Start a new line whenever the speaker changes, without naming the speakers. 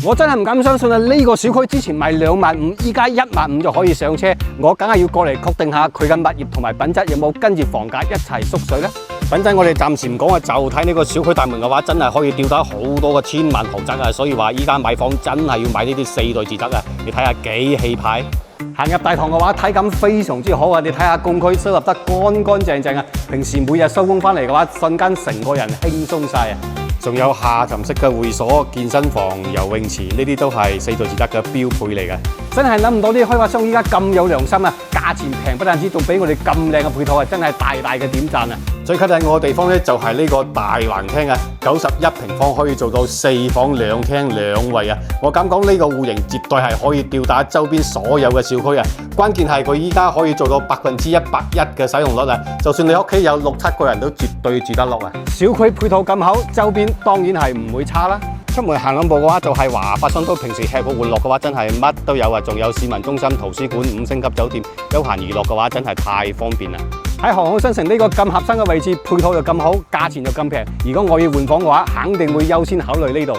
我真係唔敢相信啊！呢個小區之前賣25000，依家15000就可以上車，我梗係要過嚟確定下佢嘅物業同埋品質有冇跟住房價一齊縮水呢？等陣我哋暫時唔講啊，就睇呢個小區大門嘅話，真係可以吊打好多個千萬豪宅啊！所以話依家買房真係要買呢啲4代住宅啊！你睇下幾氣派。行入大堂嘅話，體感非常之好啊！你睇下公區收拾得乾乾淨淨啊！平時每日收工翻嚟嘅話，瞬間成個人輕鬆晒啊！仲有下沉式嘅會所、健身房、游泳池，呢啲都係4代住宅嘅標配嚟嘅。真係諗唔到啲開發商依家咁有良心啊！價錢平不但止，仲俾我哋咁靚嘅配套啊！真係大大嘅點讚啊！最吸引我嘅地方咧，就係呢個大橫廳啊，91平方可以做到4房2廳2衛啊！我敢講呢個戶型絕對係可以吊打周邊所有嘅小區啊！關鍵係佢依家可以做到101%嘅使用率啊！就算你屋企有6、7個人都絕對住得落啊！小區配套咁好，周邊當然係唔會差啦。出門行兩步嘅話，就係華發商都平時吃喝玩樂嘅話，真係乜都有啊！仲有市民中心、圖書館、5星級酒店，休閒娛樂嘅話，真係太方便啦！喺航空新城呢個咁合身嘅位置，配套又咁好，價錢又咁平，如果我要換房嘅話，肯定會優先考慮呢度。